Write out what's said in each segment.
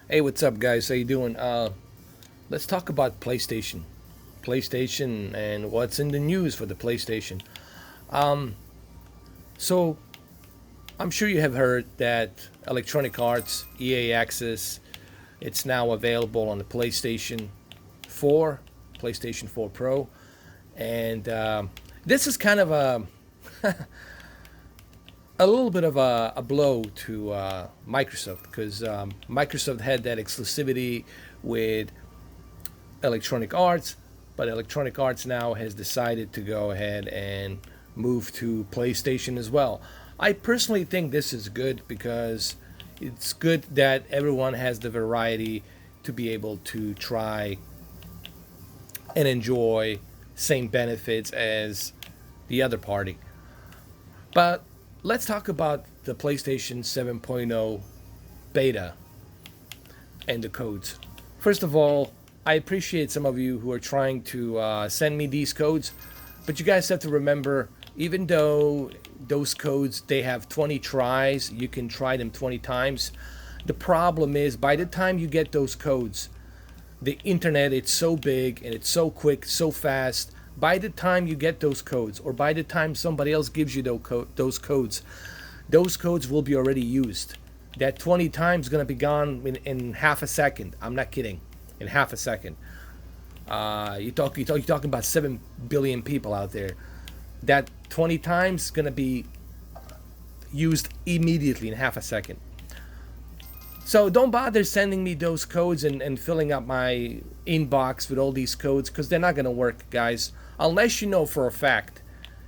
Hey, what's up, guys? How you doing? Let's talk about PlayStation, and what's in the news for the PlayStation. Um, so I'm sure you have heard that Electronic Arts EA Access it's now available on the PlayStation 4, PlayStation 4 Pro, and this is kind of a little bit of a blow to Microsoft because Microsoft had that exclusivity with Electronic Arts, but Electronic Arts now has decided to go ahead and move to PlayStation as well. I personally think this is good because it's good that everyone has the variety to be able to try and enjoy same benefits as the other party. But let's talk about the PlayStation 7.0 beta and the codes. First of all, I appreciate some of you who are trying to send me these codes, but you guys have to remember, even though those codes they have 20 tries, you can try them 20 times. The problem is by the time you get those codes, the internet it's so big and it's so quick, so fast. By the time you get those codes, or by the time somebody else gives you those codes will be already used. That 20 times is gonna be gone in half a second. I'm not kidding. In half a second. You're talking about 7 billion people out there. That 20 times is gonna be used immediately in half a second. So don't bother sending me those codes and filling up my inbox with all these codes because they're not gonna work, guys. Unless you know for a fact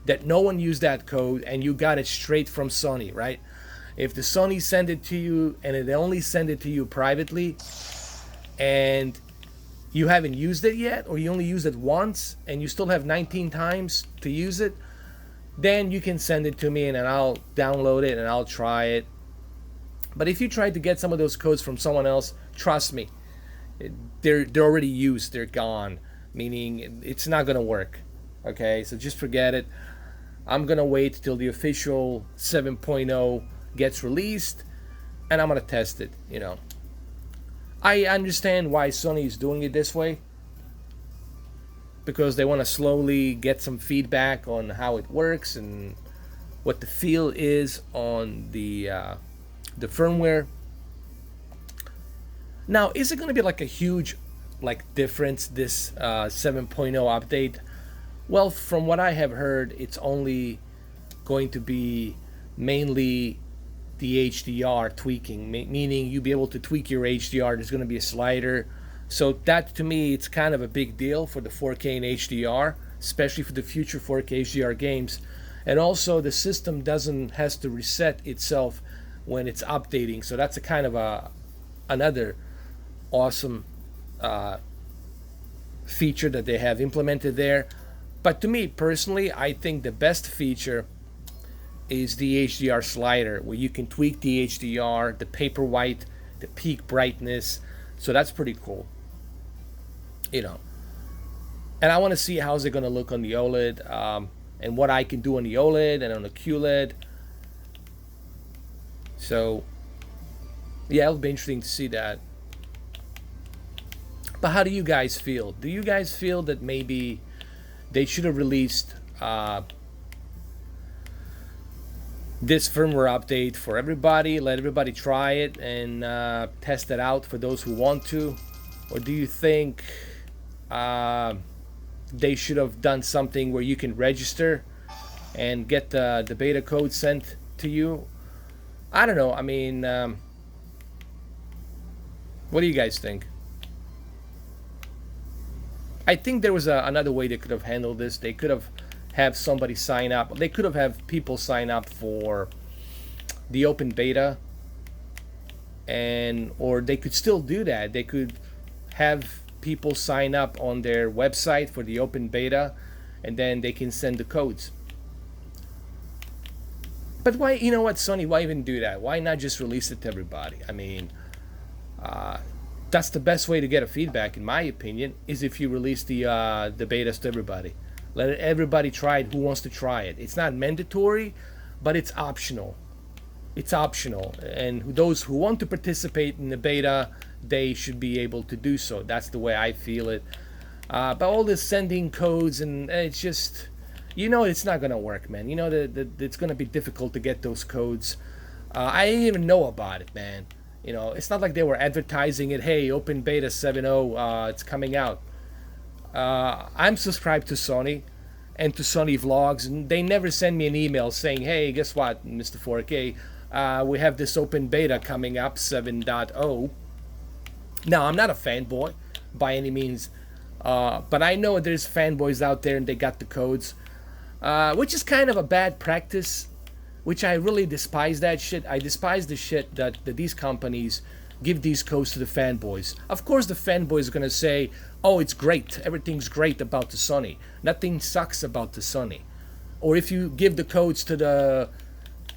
that no one used that code and you got it straight from Sony, right? If the Sony send it to you and they only send it to you privately and you haven't used it yet, or you only used it once and you still have 19 times to use it, then you can send it to me and then I'll download it and I'll try it. But if you try to get some of those codes from someone else, trust me, they're already used, they're gone, meaning it's not gonna work. Okay, so just forget it. I'm gonna wait till the official 7.0 gets released and I'm gonna test it. I understand why Sony is doing it this way because they want to slowly get some feedback on how it works and what the feel is on the firmware. Now, is it going to be like a huge difference this 7.0 update? Well, from what I have heard, it's only going to be mainly the HDR tweaking, meaning you'll be able to tweak your HDR. There's going to be a slider. So that to me, it's kind of a big deal for the 4K and HDR, especially for the future 4K HDR games. And also the system has to reset itself when it's updating. So that's a kind of another awesome feature that they have implemented there. But to me personally, I think the best feature is the HDR slider where you can tweak the HDR, the paper white, the peak brightness. So that's pretty cool. And I want to see how's it going to look on the OLED, and what I can do on the OLED and on the QLED. So yeah, it'll be interesting to see that. But how do you guys feel? Do you guys feel that maybe they should have released this firmware update for everybody, let everybody try it and test it out for those who want to? Or do you think they should have done something where you can register and get the beta code sent to you? I don't know. I mean, what do you guys think? I think there was another way they could have handled this. They could have somebody sign up. They could have people sign up for the open beta, or they could still do that. They could have people sign up on their website for the open beta, and then they can send the codes. But why? You know what, Sony? Why even do that? Why not just release it to everybody? I mean, that's the best way to get a feedback, in my opinion, is if you release the betas to everybody. Let everybody try it who wants to try it. It's not mandatory, but it's optional. It's optional, and those who want to participate in the beta, they should be able to do so. That's the way I feel it. But all this sending codes, and it's just, it's not gonna work, man. That it's gonna be difficult to get those codes. I didn't even know about it, man. It's not like they were advertising it. Hey, Open Beta 7.0, it's coming out. I'm subscribed to Sony and to Sony Vlogs, and they never send me an email saying, hey, guess what, Mr. 4K, we have this Open Beta coming up, 7.0. Now, I'm not a fanboy by any means, but I know there's fanboys out there and they got the codes, which is kind of a bad practice, which I really despise that shit. I despise the shit that these companies give these codes to the fanboys. Of course, the fanboys are going to say, oh, it's great. Everything's great about the Sony. Nothing sucks about the Sony. Or if you give the codes to the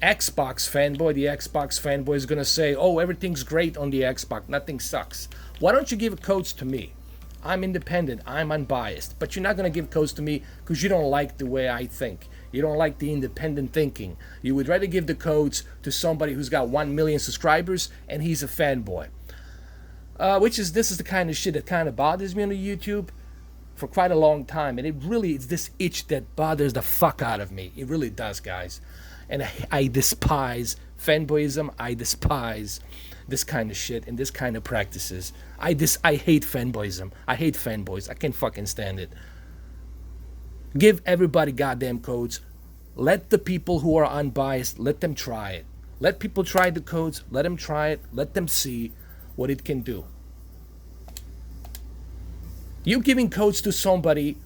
Xbox fanboy, the Xbox fanboy is going to say, oh, everything's great on the Xbox. Nothing sucks. Why don't you give codes to me? I'm independent. I'm unbiased. But you're not going to give codes to me because you don't like the way I think. You don't like the independent thinking. You would rather give the codes to somebody who's got 1 million subscribers and he's a fanboy. This is the kind of shit that kind of bothers me on the YouTube for quite a long time. And it's this itch that bothers the fuck out of me. It really does, guys. And I despise fanboyism. I despise this kind of shit and this kind of practices. I hate fanboyism. I hate fanboys. I can't fucking stand it. Give everybody goddamn codes. Let the people who are unbiased, let them try it. Let people try the codes. Let them try it. Let them see what it can do. You're giving codes to somebody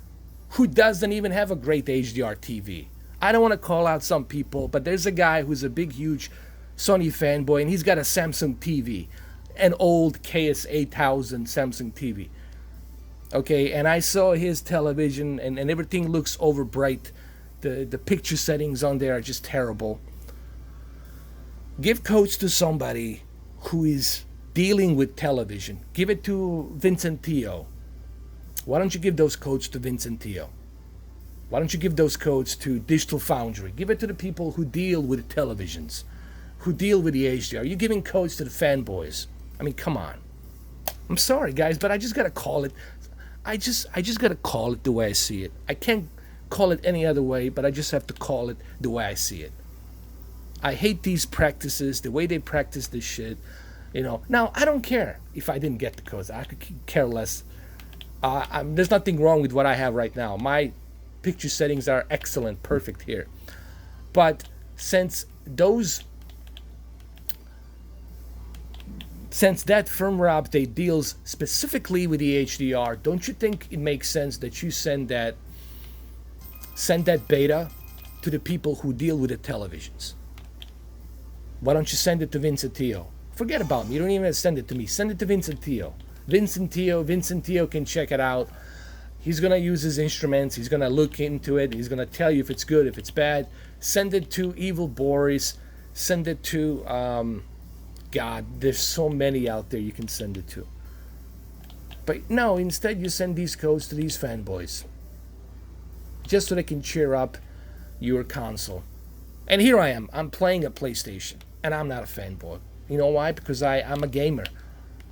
who doesn't even have a great HDR TV. I don't want to call out some people, but there's a guy who's a big, huge Sony fanboy, and he's got a Samsung TV, an old KS8000 Samsung TV. Okay, and I saw his television, and everything looks over bright. The picture settings on there are just terrible. Give codes to somebody who is dealing with television. Give it to Vincent Teo. Why don't you give those codes to Vincent Teo? Why don't you give those codes to Digital Foundry? Give it to the people who deal with televisions, who deal with the HDR. You're giving codes to the fanboys. I mean, come on. I'm sorry, guys, but I just gotta call it. I just gotta call it the way I see it. I can't call it any other way, but I just have to call it the way I see it. I hate these practices, the way they practice this shit. Now I don't care if I didn't get the codes. I could care less. There's nothing wrong with what I have right now. My picture settings are excellent, perfect here. But since that firmware update deals specifically with the HDR, don't you think it makes sense that you send that beta to the people who deal with the televisions? Why don't you send it to Vincent Teo? Forget about me. You don't even have to send it to me. Send it to Vincent Teo. Vincent Teo can check it out. He's going to use his instruments. He's going to look into it. He's going to tell you if it's good, if it's bad. Send it to Evil Boris. Send it to... God, there's so many out there you can send it to. But no, instead you send these codes to these fanboys. Just so they can cheer up your console. And here I am. I'm playing a PlayStation. And I'm not a fanboy. You know why? Because I'm a gamer.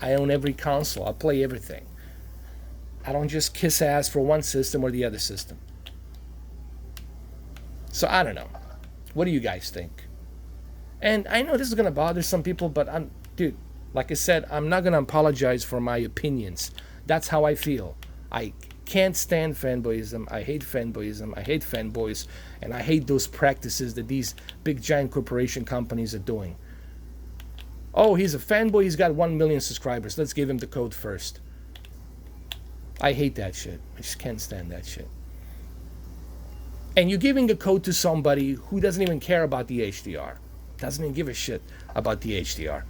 I own every console. I play everything. I don't just kiss ass for one system or the other system. So I don't know. What do you guys think? And I know this is going to bother some people, but dude, like I said, I'm not going to apologize for my opinions. That's how I feel. I can't stand fanboyism. I hate fanboyism. I hate fanboys. And I hate those practices that these big giant corporation companies are doing. Oh, he's a fanboy. He's got 1 million subscribers. Let's give him the code first. I hate that shit. I just can't stand that shit. And you're giving a code to somebody who doesn't even care about the HDR. Doesn't even give a shit about the HDR.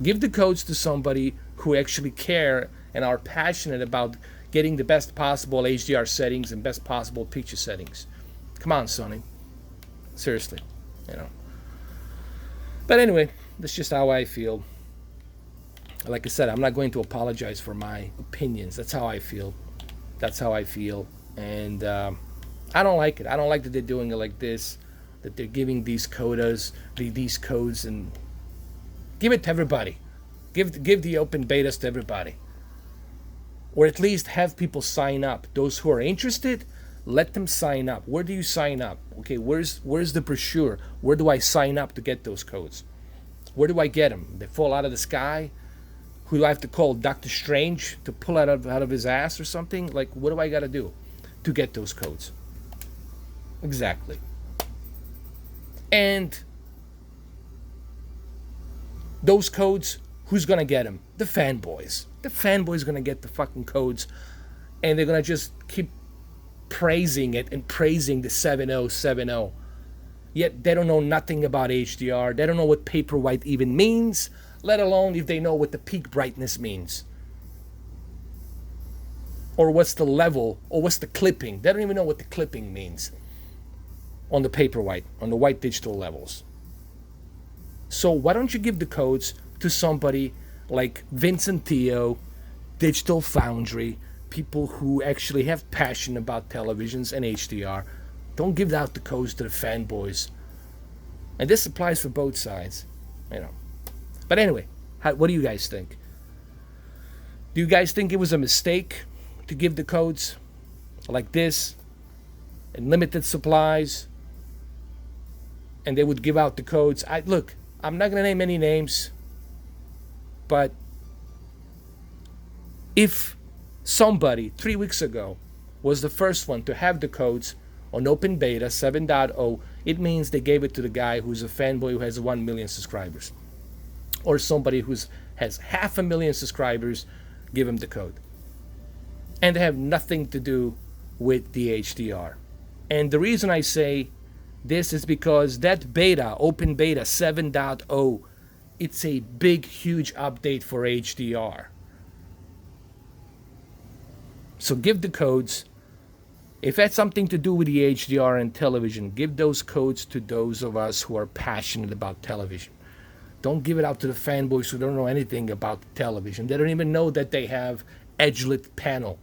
Give the codes to somebody who actually care and are passionate about getting the best possible HDR settings and best possible picture settings. Come on, Sony. Seriously, But anyway, that's just how I feel. Like I said, I'm not going to apologize for my opinions. That's how I feel. That's how I feel. And I don't like it. I don't like that they're doing it like this. That they're giving these codes, and give it to everybody. Give the open betas to everybody, or at least have people sign up. Those who are interested, let them sign up. Where do you sign up? Okay, where's the brochure? Where do I sign up to get those codes? Where do I get them? They fall out of the sky? Who do I have to call? Dr. Strange to pull out of his ass or something? Like, what do I got to do to get those codes? Exactly. And those codes, who's going to get them? The fanboys. The fanboys going to get the fucking codes, and they're going to just keep praising it and praising the 7.0, 7.0. Yet they don't know nothing about HDR. They don't know what paper white even means, let alone if they know what the peak brightness means. Or what's the level, or what's the clipping. They don't even know what the clipping means on the paper white, on the white digital levels. So why don't you give the codes to somebody like Vincent Theo, Digital Foundry, people who actually have passion about televisions and HDR. Don't give out the codes to the fanboys. And this applies for both sides, you know. But anyway, what do you guys think? Do you guys think it was a mistake to give the codes like this in limited supplies? And they would give out the codes. Look, I'm not going to name any names, but if somebody 3 weeks ago was the first one to have the codes on open beta 7.0, it means they gave it to the guy who's a fanboy who has 1 million subscribers. Or somebody who has 500,000 subscribers, give him the code. And they have nothing to do with the HDR. And the reason I say this is because that beta, open beta 7.0, it's a big, huge update for HDR. So give the codes. If that's something to do with the HDR and television, give those codes to those of us who are passionate about television. Don't give it out to the fanboys who don't know anything about television. They don't even know that they have edge-lit panel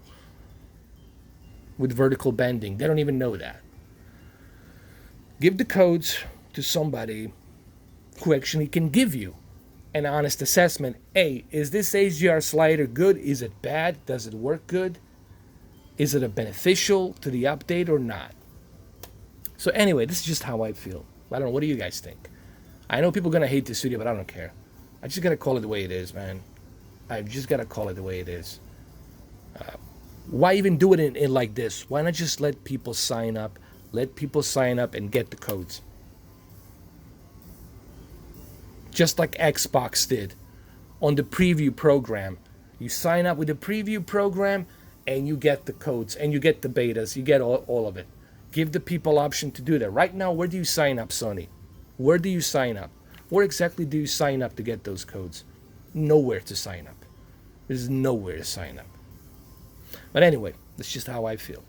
with vertical bending. They don't even know that. Give the codes to somebody who actually can give you an honest assessment. Hey, is this HDR slider good? Is it bad? Does it work good? Is it a beneficial to the update or not? So anyway, this is just how I feel. I don't know. What do you guys think? I know people are going to hate this video, but I don't care. I just got to call it the way it is, man. I've just got to call it the way it is. Why even do it in like this? Why not just let people sign up? Let people sign up and get the codes. Just like Xbox did on the preview program. You sign up with the preview program and you get the codes and you get the betas. You get all of it. Give the people option to do that. Right now, where do you sign up, Sony? Where do you sign up? Where exactly do you sign up to get those codes? Nowhere to sign up. There's nowhere to sign up. But anyway, that's just how I feel.